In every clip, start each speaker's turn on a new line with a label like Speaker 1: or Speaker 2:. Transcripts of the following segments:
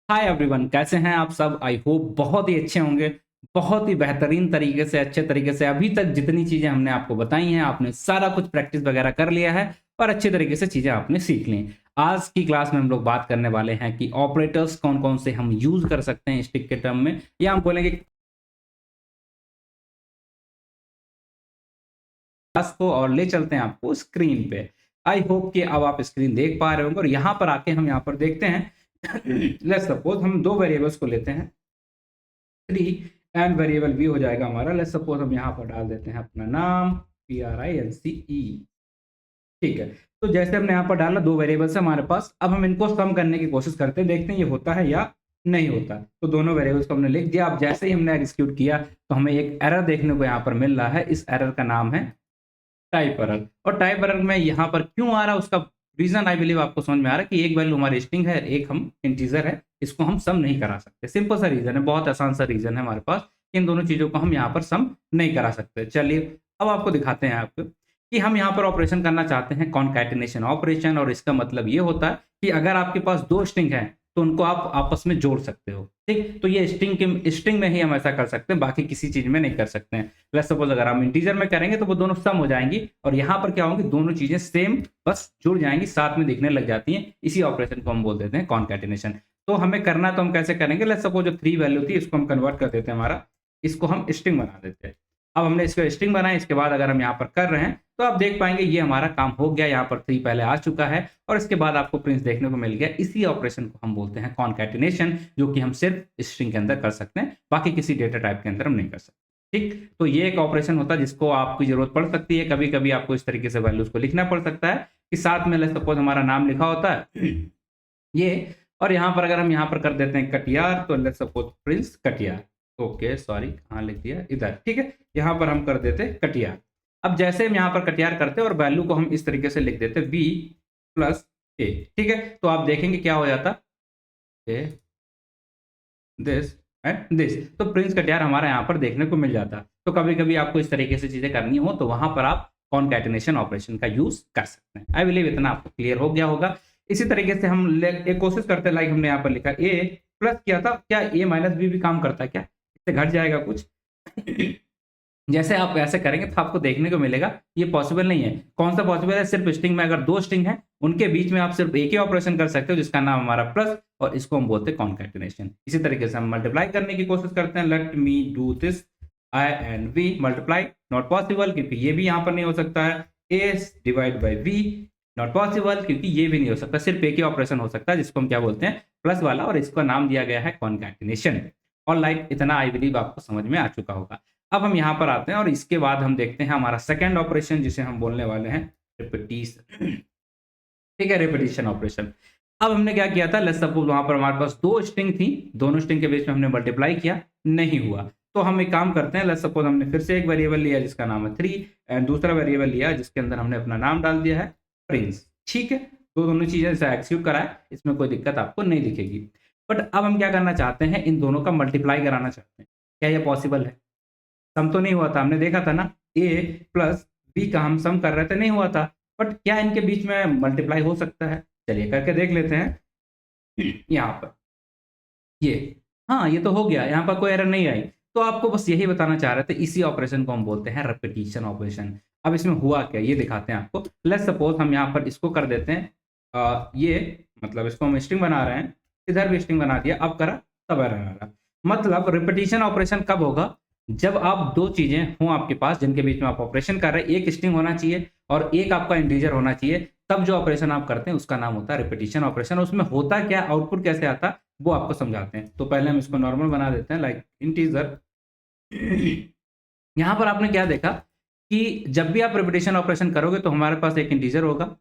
Speaker 1: Hi everyone, कैसे हैं आप सब? आई होप बहुत ही अच्छे होंगे। बहुत ही बेहतरीन तरीके से, अच्छे तरीके से अभी तक जितनी चीज़ें हमने आपको बताई हैं, आपने सारा कुछ प्रैक्टिस वगैरह कर लिया है और अच्छे तरीके से चीज़ें आपने सीख ली। आज की क्लास में हम लोग बात करने वाले हैं कि ऑपरेटर्स कौन-कौन से हम यूज़ कर सकते हैं स्टिक के टर्म में, या हम बोलेंगे क्लास को और ले चलते हैं आपको स्क्रीन पे। आई होप कि अब आप स्क्रीन देख पा रहे होंगे और यहाँ पर आके हम यहाँ पर देखते हैं। लेट्स सपोज हम 2 वेरिएबल्स को लेते हैं। 3 एंड वेरिएबल बी हो जाएगा हमारा। लेट्स सपोज हम यहाँ पर डाल देते हैं अपना नाम PRINCE। ठीक है। तो जैसे हमने यहाँ पर डाला 2 वेरिएबल्स है हमारे पास। अब हम इनको सम करने की कोशिश करते हैं, देखते हैं ये होता है या नहीं होता। तो दोनों वेरिएबल्स को हमने लिख दिया। अब जैसे ही हमने एग्जीक्यूट किया तो हमें एक एरर देखने को यहाँ पर मिल रहा है। इस एरर का नाम है टाइप एरर। और टाइप एरर में यहाँ पर क्यों आ रहा है उसका रीज़न आई बिलीव आपको समझ में आ रहा है कि एक वैल्यू हमारी स्ट्रिंग है, एक हम इंटीजर है, इसको हम सम नहीं करा सकते। सिंपल सा रीज़न है, बहुत आसान सा रीज़न है हमारे पास। इन दोनों चीज़ों को हम यहाँ पर सम नहीं करा सकते। चलिए अब आपको दिखाते हैं आपको कि हम यहाँ पर ऑपरेशन करना चाहते हैं कॉनकैटिनेशन ऑपरेशन। और इसका मतलब ये होता है कि अगर आपके पास 2 स्ट्रिंग हैं तो उनको आप आपस में जोड़ सकते हो। ठीक? तो ये स्ट्रिंग में ही हम ऐसा कर सकते हैं, बाकी किसी चीज़ में नहीं कर सकते हैं। लेट्स सपोज अगर हम इंटीजर में करेंगे तो वो दोनों सम हो जाएँगी और यहाँ पर क्या होंगी, दोनों चीज़ें सेम बस जुड़ जाएँगी, साथ में दिखने लग जाती हैं। इसी ऑपरेशन को हम बोल देते हैं कॉनकैटिनेशन। तो हमें करना तो हम कैसे करेंगे, लेट्स सपोज जो 3 वैल्यू थी इसको हम कन्वर्ट कर देते हैं हमारा, इसको हम स्ट्रिंग बना देते हैं। अब हमने इसको स्ट्रिंग बनाई, इसके बाद अगर हम यहाँ पर कर रहे हैं तो आप देख पाएँगे ये हमारा काम हो गया। यहाँ पर 3 पहले आ चुका है और इसके बाद आपको प्रिंस देखने को मिल गया। इसी ऑपरेशन को हम बोलते हैं कॉनकैटिनेशन, जो कि हम सिर्फ स्ट्रिंग के अंदर कर सकते हैं, बाकी किसी डेटा टाइप के अंदर हम नहीं कर सकते। ठीक? तो ये एक ऑपरेशन होता है जिसको आपकी ज़रूरत पड़ सकती है। कभी-कभी आपको इस तरीके से वैल्यूज़ को लिखना पड़ सकता है कि साथ में लेट्स सपोज़ हमारा नाम लिखा होता है ये, और यहाँ पर अगर हम यहाँ पर कर देते हैं कटियार, तो let's suppose Prince Katiyar. Okay, sorry कहाँ लिख दिया? इधर, ठीक है? यहाँ पर हम कर देते हैं कटियार। अब जैसे हम यहाँ पर कटियार करते हैं और वैल्यू को हम इस तरीके से लिख देते हैं V प्लस A, ठीक है? तो आप देखेंगे क्या हो जाता है, दिस एंड दिस। तो प्रिंस कटियार हमारा यहाँ पर देखने को मिल जाता है। तो कभी-कभी आपको इस तरीके से चीज़ें करनी हो तो वहाँ पर आप कॉनकैटिनेशन ऑपरेशन का यूज़ कर सकते हैं। आई बिलीव इतना आपको क्लियर हो गया होगा। इसी तरीके से हम एक कोशिश करते हैं, लाइक हमने यहाँ पर लिखा A प्लस किया था, क्या A माइनस B भी काम करता है क्या? इससे घट जाएगा कुछ? जैसे आप ऐसे करेंगे तो आपको देखने को मिलेगा ये पॉसिबल नहीं है। कौन सा पॉसिबल है? सिर्फ स्ट्रिंग में अगर 2 स्ट्रिंग हैं, उनके बीच में आप सिर्फ एक ही ऑपरेशन कर सकते हो जिसका नाम हमारा प्लस, और इसको हम बोलते हैं कॉनकैटिनेशन। इसी तरीके से हम मल्टीप्लाई करने की कोशिश करते हैं। Let me do this I and V multiply, not possible क्योंकि ये भी यहाँ पर नहीं हो सकता है। A divide by V, not possible क्योंकि ये भी नहीं हो सकता। सिर्फ एक ही ऑपरेशन हो सकता है जिसको हम क्या बोलते हैं, प्लस वाला, और इसका नाम दिया गया है कॉनकैटिनेशन। ऑलराइट, इतना आई बिलीव आपको समझ में आ चुका होगा। अब हम यहाँ पर आते हैं और इसके बाद हम देखते हैं हमारा सेकंड ऑपरेशन जिसे हम बोलने वाले हैं रिपीटिशन। ठीक है, रिपीटिशन ऑपरेशन। अब हमने क्या किया था, लेट्स सपोज वहाँ पर हमारे पास 2 स्ट्रिंग थी, दोनों स्ट्रिंग के बीच में हमने मल्टीप्लाई किया, नहीं हुआ। तो हम एक काम करते हैं, लेट्स सपोज हमने फिर से एक वेरिएबल लिया जिसका नाम है 3 एंड दूसरा वेरिएबल लिया जिसके अंदर हमने अपना नाम डाल दिया है प्रिंस। ठीक है, तो दोनों चीज़ें ऐसे एक्सिक्यूट करा है, इसमें कोई दिक्कत आपको नहीं दिखेगी। बट अब हम क्या करना चाहते हैं, इन दोनों का मल्टीप्लाई कराना चाहते हैं। क्या ये पॉसिबल है? सम तो नहीं हुआ था, हमने देखा था ना, ए प्लस बी का हम सम कर रहे थे, नहीं हुआ था। बट क्या इनके बीच में मल्टीप्लाई हो सकता है? चलिए करके देख लेते हैं। यहाँ पर ये, हाँ, ये तो हो गया, यहाँ पर कोई एरर नहीं आई। तो आपको बस यही बताना चाह रहे थे, इसी ऑपरेशन को हम बोलते हैं रिपीटिशन ऑपरेशन। अब इसमें हुआ क्या ये दिखाते हैं आपको। लेट्स सपोज हम यहाँ पर इसको कर देते हैं ये मतलब इसको हम स्ट्रिंग बना रहे हैं, इधर भी स्ट्रिंग बना दिया, अब करा तब एरर आ रहा। मतलब रिपीटिशन ऑपरेशन कब होगा, जब आप 2 चीज़ें हों आपके पास जिनके बीच में आप ऑपरेशन कर रहे हैं, एक स्ट्रिंग होना चाहिए और एक आपका इंटीजर होना चाहिए, तब जो ऑपरेशन आप करते हैं उसका नाम होता है रिपीटिशन ऑपरेशन। उसमें होता क्या, आउटपुट कैसे आता है, वो आपको समझाते हैं। तो पहले हम इसको नॉर्मल बना देते हैं, लाइक इंटीजर। यहाँ पर आपने क्या देखा कि जब भी आप रिपीटिशन ऑपरेशन करोगे तो हमारे पास एक इंटीजर होगा,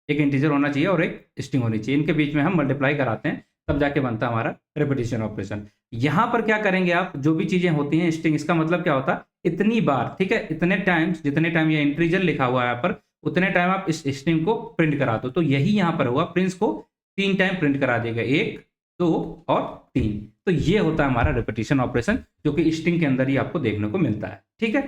Speaker 1: एक इंटीजर होना चाहिए और एक स्ट्रिंग होनी चाहिए। इनके बीच में हम मल्टीप्लाई कराते हैं, तब जाके बनता है हमारा रिपीटिशन ऑपरेशन। यहाँ पर क्या करेंगे आप, जो भी चीज़ें होती हैं स्ट्रिंग, इसका मतलब क्या होता है, इतनी बार, ठीक है, इतने टाइम्स, जितने टाइम ये इंटीजर लिखा हुआ है यहाँ पर, उतने टाइम आप इस स्ट्रिंग को प्रिंट करा दो। तो यही यहाँ पर हुआ, प्रिंस को 3 टाइम प्रिंट करा देगा, 1, 2 और 3। तो ये होता है हमारा रिपीटिशन ऑपरेशन, जो कि स्ट्रिंग के अंदर ही आपको देखने को मिलता है। ठीक है।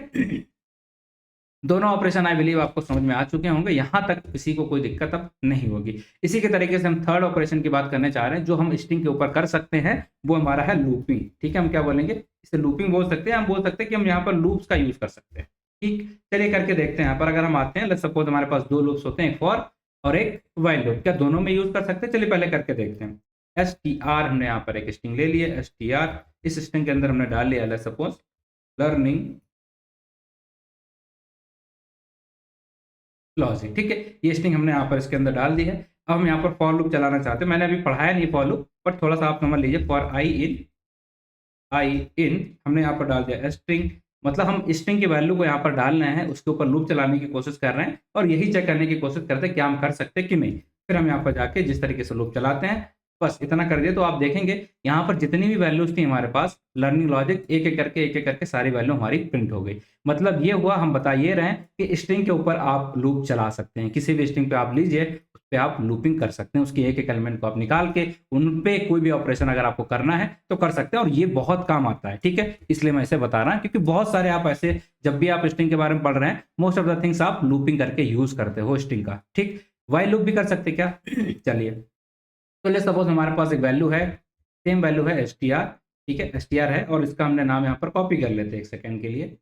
Speaker 1: दोनों ऑपरेशन आई बिलीव आपको समझ में आ चुके होंगे, यहाँ तक किसी को कोई दिक्कत अब नहीं होगी। इसी के तरीके से हम थर्ड ऑपरेशन की बात करने चाह रहे हैं, जो हम स्ट्रिंग के ऊपर कर सकते हैं, वो हमारा है लूपिंग। ठीक है, हम क्या बोलेंगे, इसे लूपिंग बोल सकते हैं। हम बोल सकते हैं कि हम यहाँ पर लूप्स का यूज कर सकते हैं। ठीक, चलिए करके देखते हैं। यहाँ पर अगर हम आते हैं, लेट्स सपोज हमारे पास दो लूप्स होते हैं, एक फॉर और एक व्हाइल लूप। क्या दोनों में यूज कर सकते हैं? चलिए पहले करके देखते हैं। str हमने यहाँ पर एक स्ट्रिंग ले लिया, str। इस स्ट्रिंग के अंदर हमने डाल लिया लेट्स सपोज लर्निंग लॉजिक। ठीक है, ये स्ट्रिंग हमने यहाँ पर इसके अंदर डाल दी है। अब हम यहाँ पर फॉर लूप चलाना चाहते हैं। मैंने अभी पढ़ाया नहीं फॉर लूप, बट थोड़ा सा आप समझ लीजिए। फॉर आई इन हमने यहाँ पर डाल दिया स्ट्रिंग, मतलब हम स्ट्रिंग की वैल्यू को यहाँ पर डाल रहे हैं, उसके ऊपर लूप चलाने की कोशिश कर रहे हैं और यही चेक करने की कोशिश करते हैं क्या हम कर सकते हैं कि नहीं। फिर हम यहाँ पर जाके जिस तरीके से लूप चलाते हैं, बस इतना कर दिए तो आप देखेंगे यहाँ पर जितनी भी वैल्यूज थी हमारे पास, लर्निंग लॉजिक एक एक करके सारी वैल्यू हमारी प्रिंट हो गई। मतलब ये हुआ, हम बता ये रहे हैं कि स्ट्रिंग के ऊपर आप लूप चला सकते हैं। किसी भी स्ट्रिंग पे आप लीजिए, उस पे आप लूपिंग कर सकते हैं। उसकी एक एक एलिमेंट को आप निकाल के उन पे कोई भी ऑपरेशन अगर आपको करना है तो कर सकते हैं, और ये बहुत काम आता है। ठीक है, इसलिए मैं इसे बता रहा हूँ, क्योंकि बहुत सारे आप ऐसे, जब भी आप स्ट्रिंग के बारे में पढ़ रहे हैं, मोस्ट ऑफ द थिंग्स आप लूपिंग करके यूज करते हो स्ट्रिंग का। ठीक, व्हाइल लूप भी कर सकते क्या? चलिए, तो लेट्स सपोज हमारे पास एक वैल्यू है, सेम वैल्यू है str। ठीक है, str है और इसका हमने नाम यहाँ पर कॉपी कर लेते हैं एक सेकंड के लिए।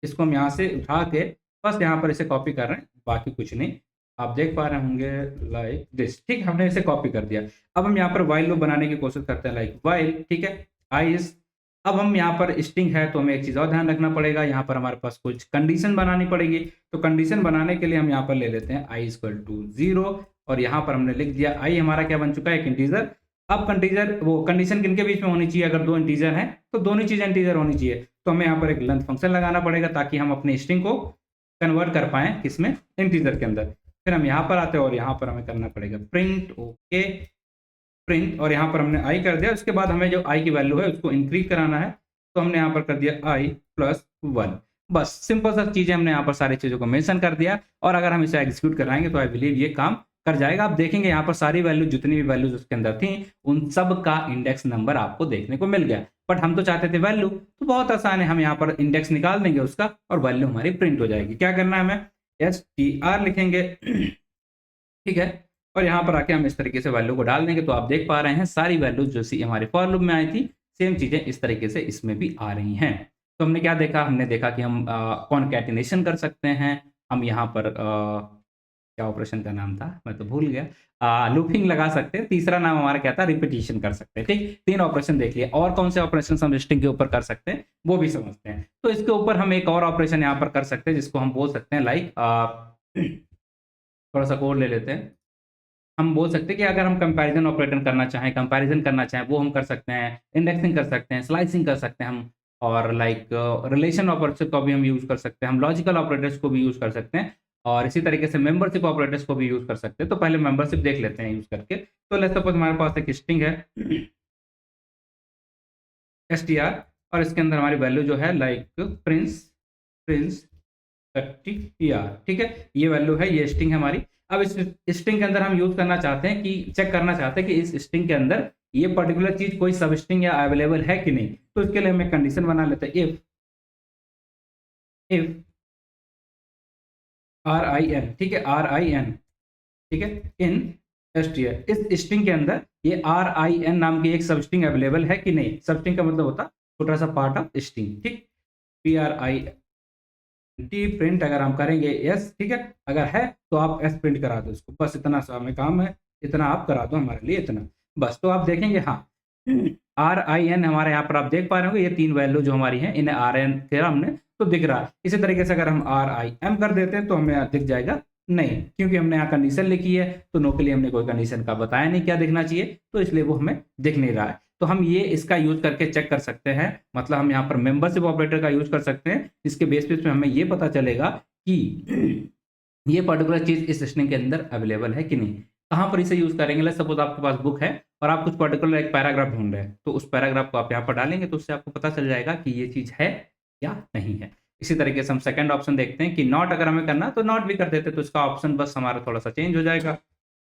Speaker 1: इसको हम यहाँ से उठा के बस यहाँ पर इसे कॉपी कर रहे हैं, बाकी कुछ नहीं। आप देख पा रहे होंगे लाइक दिस। ठीक, हमने इसे कॉपी कर दिया। अब हम यहाँ पर व्हाइल लूप बनाने की कोशिश करते हैं, लाइक व्हाइल। ठीक है, आई इज। अब हम यहाँ पर स्ट्रिंग है तो हमें एक चीज़ और ध्यान रखना पड़ेगा, यहाँ पर हमारे पास कुछ कंडीशन बनानी पड़ेगी। तो कंडीशन बनाने के लिए हम यहाँ पर ले लेते हैं आई इक्वल टू 0, और यहाँ पर हमने लिख दिया आई हमारा क्या बन चुका है, एक इंटीजर। अब कंटीजर वो कंडीशन किनके बीच में होनी चाहिए? अगर दो इंटीजर हैं तो दोनों चीजें इंटीजर होनी चाहिए। तो हमें यहाँ पर एक लेंथ फंक्शन लगाना पड़ेगा ताकि हम अपने स्ट्रिंग को कन्वर्ट कर पाएं किसमें, इंटीजर के अंदर। फिर हम यहाँ पर आते हैं और यहाँ पर हमें करना पड़ेगा प्रिंट। ओके, प्रिंट, और यहाँ पर हमने आई कर दिया। उसके बाद हमें जो आई की वैल्यू है उसको इंक्रीज कराना है, तो हमने यहाँ पर कर दिया आई प्लस 1। बस सिंपल सा चीजें हमने यहाँ पर सारी चीजों को मेंशन कर दिया, और अगर हम इसे एग्जीक्यूट कराएंगे तो आई बिलीव ये काम कर जाएगा। आप देखेंगे यहाँ पर सारी वैल्यू, जितनी भी वैल्यूज उसके अंदर थी, उन सब का इंडेक्स नंबर आपको देखने को मिल गया। बट हम तो चाहते थे वैल्यू, तो बहुत आसान है, हम यहाँ पर इंडेक्स निकाल देंगे उसका और वैल्यू हमारी प्रिंट हो जाएगी। क्या करना है, हमें str लिखेंगे। ठीक है, और यहाँ पर आके हम इस तरीके से वैल्यू को डाल देंगे। तो आप देख पा रहे हैं सारी वैल्यूज जो सी हमारे फॉर लूप में आई थी, सेम चीजें इस तरीके से इसमें भी आ रही हैं। तो हमने क्या देखा, हमने देखा कि हम कॉन्कैटिनेशन कर सकते हैं। हम यहाँ पर क्या ऑपरेशन का नाम था, मैं तो भूल गया, लूपिंग लगा सकते हैं। तीसरा नाम हमारा क्या था, रिपीटिशन कर सकते हैं। ठीक, 3 ऑपरेशन देख लिए। और कौन से ऑपरेशन हम स्ट्रिंग के ऊपर कर सकते हैं वो भी समझते हैं। तो इसके ऊपर हम एक और ऑपरेशन यहाँ पर कर सकते हैं, जिसको हम बोल सकते हैं लाइक, थोड़ा सा कोड ले लेते हैं। हम बोल सकते हैं कि अगर हम कंपैरिजन ऑपरेटर करना चाहें, कंपैरिजन करना चाहें, वो हम कर सकते हैं। इंडेक्सिंग कर सकते हैं, स्लाइसिंग कर सकते हैं हम, और लाइक रिलेशन ऑपरेटर को भी हम यूज कर सकते हैं। हम लॉजिकल ऑपरेटर्स को भी यूज कर सकते हैं, और इसी तरीके से मेंबरशिप ऑपरेटर्स को भी यूज कर सकते हैं। तो पहले मेंबरशिप देख लेते हैं यूज करके। तो लेट्स सपोज हमारे पास एक स्ट्रिंग है str, और इसके अंदर हमारी वैल्यू जो है लाइक प्रिंस 30er। ठीक है, ये वैल्यू है, ये स्ट्रिंग है हमारी। अब इस स्ट्रिंग के अंदर हम यूज करना चाहते हैं कि चेक करना चाहते हैं कि इस स्ट्रिंग के अंदर ये पर्टिकुलर चीज कोई सब स्ट्रिंग या अवेलेबल है कि नहीं। तो इसके लिए हम एक कंडीशन बना लेते हैं, इफ RIN। ठीक है, RIN। ठीक है, इन str, इस स्ट्रिंग के अंदर ये RIN नाम की एक सब स्ट्रिंग अवेलेबल है कि नहीं। सब स्ट्रिंग का मतलब होता है छोटा सा पार्ट ऑफ स्ट्रिंग। ठीक, PRINT प्रिंट अगर हम करेंगे यस। ठीक है, अगर है तो आप एस प्रिंट करा दो इसको, बस इतना सा हमें काम है, इतना आप करा दो हमारे लिए, इतना बस। तो आप देखेंगे हाँ, RIN हमारे यहाँ पर आप देख पा रहे होंगे, ये 3 वैल्यू जो हमारी हैं, इन्हें RIN किया हमने तो दिख रहा है। इसी तरीके से अगर हम RIM कर देते हैं तो हमें दिख जाएगा नहीं, क्योंकि हमने यहाँ कंडीशन लिखी है, तो नो के लिए हमने कोई कंडीशन का बताया नहीं क्या दिखना चाहिए, तो इसलिए वो हमें दिख नहीं रहा है। तो हम ये इसका यूज करके चेक कर सकते हैं, मतलब हम यहाँ पर मेंबरशिप ऑपरेटर का यूज कर सकते हैं, जिसके बेसिस पे हमें ये पता चलेगा कि ये पर्टिकुलर चीज इस स्ट्रिंग के अंदर अवेलेबल है कि नहीं। कहाँ पर इसे यूज करेंगे, लेट्स सपोज आपके पास बुक है और आप कुछ पर्टिकुलर एक पैराग्राफ ढूंढ रहे हैं, तो उस पैराग्राफ को आप यहाँ पर डालेंगे तो उससे आपको पता चल जाएगा कि ये चीज है या नहीं है। इसी तरीके से हम सेकंड ऑप्शन देखते हैं कि नॉट अगर हमें करना तो नॉट भी कर देते, तो इसका ऑप्शन बस हमारा थोड़ा सा चेंज हो जाएगा।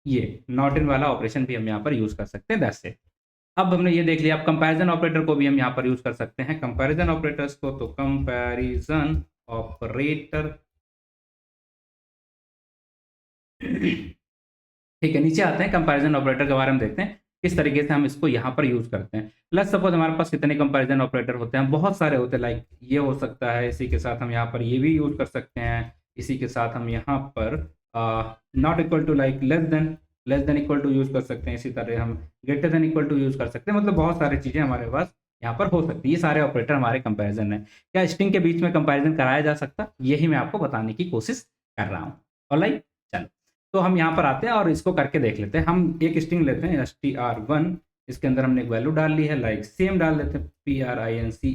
Speaker 1: ये नॉट इन वाला ऑपरेशन भी हम यहाँ पर यूज कर सकते हैं, दैट्स इट। अब हमने ये देख लिया, अब कंपैरिजन ऑपरेटर को भी हम यहाँ पर यूज कर सकते हैं। कंपैरिजन ऑपरेटर्स को, तो कंपैरिजन ऑपरेटर ठीक है, नीचे आते हैं, कंपैरिजन ऑपरेटर के बारे में देखते हैं किस तरीके से हम इसको यहाँ पर यूज़ करते हैं। लेट्स सपोज हमारे पास कितने कंपैरिजन ऑपरेटर होते हैं, बहुत सारे होते हैं। लाइक ये हो सकता है, इसी के साथ हम यहाँ पर ये भी यूज़ कर सकते हैं, इसी के साथ हम यहाँ पर not equal to like less than equal to use कर सकते हैं, इसी तरह हम greater than equal to use कर सकते हैं। मतलब बहुत सारी चीज़ें हमारे पास यहाँ पर हो सकती है। ये सारे ऑपरेटर हमारे कंपैरिजन है। क्या स्ट्रिंग के बीच में कंपैरिजन कराया जा सकता, यही मैं आपको बताने की कोशिश कर रहा हूँ। ऑलराइट, चलो तो हम यहाँ पर आते हैं और इसको करके देख लेते हैं। हम एक स्ट्रिंग लेते हैं str1, इसके अंदर हमने एक वैल्यू डाल ली है, लाइक सेम डाल देते हैं PRINCE,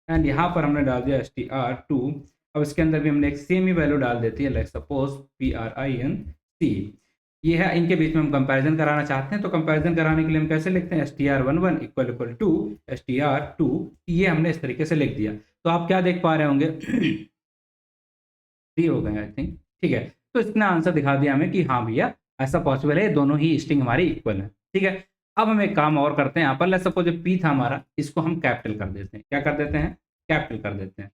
Speaker 1: एंड यहाँ पर हमने डाल दिया str2। अब इसके अंदर भी हमने एक सेम ही वैल्यू डाल देती है, लाइक सपोज PRINCE। ये है, इनके बीच में हम कंपैरिजन कराना चाहते हैं। तो कंपैरिजन कराने के लिए हम कैसे लिखते हैं, str11 इक्वल टू str2। ये हमने इस तरीके से लिख दिया। तो आप क्या देख पा रहे होंगे, 3 हो गए आई थिंक। ठीक है, तो इसने आंसर दिखा दिया हमें कि हाँ भैया ऐसा पॉसिबल है, दोनों ही स्ट्रिंग हमारी इक्वल है। ठीक है, अब हम एक काम और करते हैं यहाँ पर। लेट्स सपोज पी था हमारा, इसको हम कैपिटल कर देते हैं। क्या कर देते हैं, कैपिटल कर देते हैं।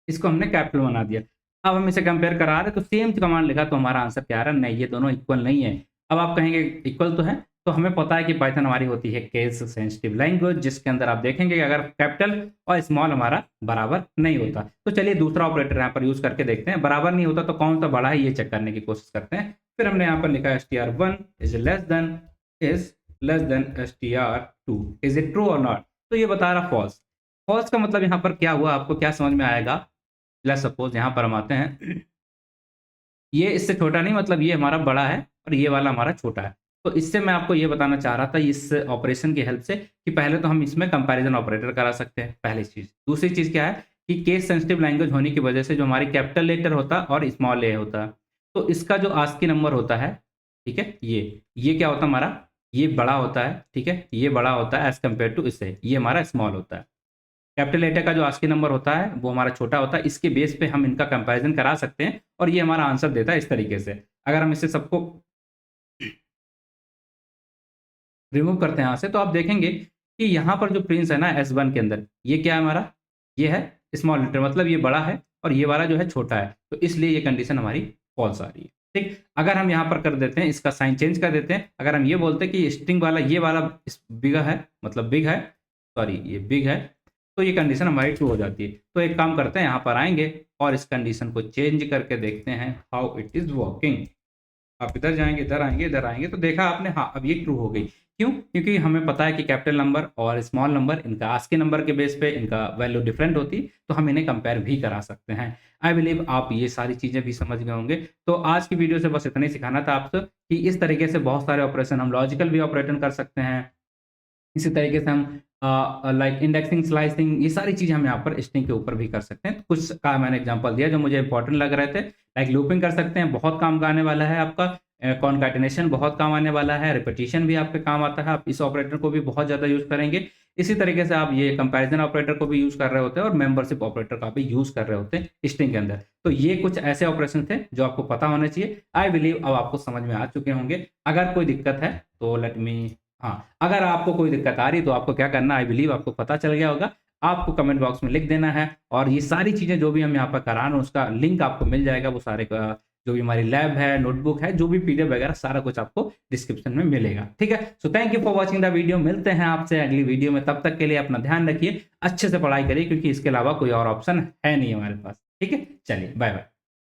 Speaker 1: इसको हमने कैपिटल बना दिया। अब हम इसे कंपेयर करा रहे हैं, तो सेम कमांड लिखा, तो हमारा आंसर क्या आ रहा है, नहीं ये दोनों इक्वल नहीं है। अब आप कहेंगे इक्वल तो है, तो हमें पता है कि पाइथन हमारी होती है केस सेंसिटिव लैंग्वेज, जिसके अंदर आप देखेंगे कि अगर कैपिटल और स्मॉल हमारा बराबर नहीं होता। तो चलिए दूसरा ऑपरेटर यहाँ पर यूज करके देखते हैं। बराबर नहीं होता तो कौन सा बड़ा है ये चेक करने की कोशिश करते हैं। फिर हमने यहाँ पर लिखा str1 is less than str2। Is it true और नॉट, तो ये बता रहा फॉल्स। फॉल्स का मतलब यहाँ पर क्या हुआ, आपको क्या समझ में आएगा। लेट्स सपोज यहाँ पर हम आते हैं, ये इससे छोटा नहीं, मतलब ये हमारा बड़ा है और ये वाला हमारा छोटा है। तो इससे मैं आपको ये बताना चाह रहा था इस ऑपरेशन की हेल्प से कि पहले तो हम इसमें कंपैरिजन ऑपरेटर करा सकते हैं, पहली चीज़। दूसरी चीज़ क्या है कि केस सेंसिटिव लैंग्वेज होने की वजह से जो हमारी कैपिटल लेटर होता और स्मॉल ए होता, तो इसका जो आस्की नंबर होता है, ठीक है, ये क्या होता हमारा, ये बड़ा होता है। ठीक है, ये बड़ा होता है एज कम्पेयर टू इससे, ये हमारा स्मॉल होता है। कैपिटल लेटर का जो आस्की नंबर होता है वो हमारा छोटा होता है। इसके बेस पे हम इनका कंपैरिजन करा सकते हैं और ये हमारा आंसर देता है इस तरीके से। अगर हम इसे सबको रिमूव करते हैं यहाँ से, तो आप देखेंगे कि यहाँ पर जो प्रिंस है ना S1 के अंदर, ये क्या है हमारा, ये है स्मॉल लेटर, मतलब ये बड़ा है और ये वाला जो है छोटा है। तो इसलिए ये कंडीशन हमारी फॉल्स आ रही है। ठीक, अगर हम यहाँ पर कर देते हैं, इसका साइन चेंज कर देते हैं, अगर हम ये बोलते हैं कि स्ट्रिंग वाला ये वाला बिग है, मतलब बिग है, सॉरी ये बिग है, तो ये कंडीशन हमारी ट्रू हो जाती है। तो एक काम करते हैं, यहाँ पर आएंगे और इस कंडीशन को चेंज करके देखते हैं हाउ इट इज वर्किंग। आप इधर जाएंगे, इधर आएंगे, इधर आएंगे, तो देखा आपने, हाँ अब ये ट्रू हो गई। क्यों, क्योंकि हमें पता है कि कैपिटल नंबर और स्मॉल नंबर, इनका आस्की नंबर के बेस पे इनका वैल्यू डिफरेंट होती, तो हम इन्हें कंपेयर भी करा सकते हैं। आई बिलीव आप ये सारी चीज़ें भी समझ गए होंगे। तो आज की वीडियो से बस इतना ही सिखाना था आपसे कि इस तरीके से बहुत सारे ऑपरेशन हम लॉजिकल भी ऑपरेशन कर सकते हैं। इसी तरीके से हम लाइक इंडेक्सिंग, स्लाइसिंग, ये सारी चीज़ें हम यहाँ पर स्ट्रिंग के ऊपर भी कर सकते हैं। तो कुछ का मैंने एग्जांपल दिया जो मुझे इंपॉर्टेंट लग रहे थे। लाइक लूपिंग कर सकते हैं, बहुत काम का आने वाला है आपका। कॉन्कैटिनेशन बहुत काम आने वाला है। रिपीटिशन भी आपके काम आता है, आप इस ऑपरेटर को भी बहुत ज़्यादा यूज़ करेंगे। इसी तरीके से आप ये कंपैरिजन ऑपरेटर को भी यूज़ कर रहे होते हैं और मेंबरशिप ऑपरेटर का भी यूज़ कर रहे होते हैं स्ट्रिंग के अंदर। तो ये कुछ ऐसे ऑपरेशन थे जो आपको पता होने चाहिए। आई बिलीव अब आपको समझ में आ चुके होंगे। अगर कोई दिक्कत है तो लेट मी, हाँ, अगर आपको कोई दिक्कत आ रही है तो आपको क्या करना, आई बिलीव आपको पता चल गया होगा। आपको कमेंट बॉक्स में लिख देना है और ये सारी चीज़ें जो भी हम यहाँ पर करा रहे हैं उसका लिंक आपको मिल जाएगा। वो सारे का जो भी हमारी लैब है, नोटबुक है, जो भी पीडीएफ वगैरह सारा कुछ आपको डिस्क्रिप्शन में मिलेगा। ठीक है, so thank you for watching the video. मिलते हैं आपसे अगली वीडियो में, तब तक के लिए अपना ध्यान रखिए, अच्छे से पढ़ाई करिए, क्योंकि इसके अलावा कोई और ऑप्शन है नहीं हमारे पास। ठीक है, चलिए बाय बाय।